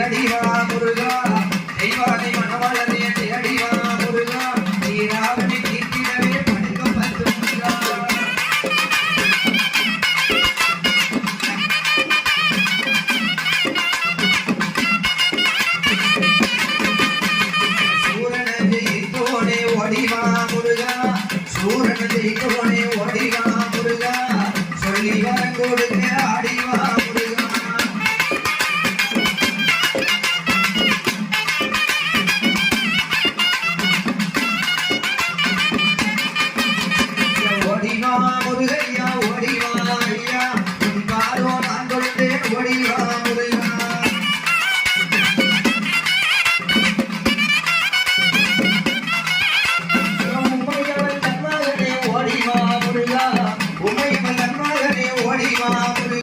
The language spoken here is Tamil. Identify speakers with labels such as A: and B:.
A: அடிவா முருகா தெய்வானை மனவளரை அடிவா முருகா நீராவணி தீர்த்திடவே படுக்க பத்து முருகா சூரன ஜெயித்தோனே ஓடிவா முருகா சூரன ஜெயித்தோனே ஓடிவா முருகா சொல்லி வரம் கொடுக்க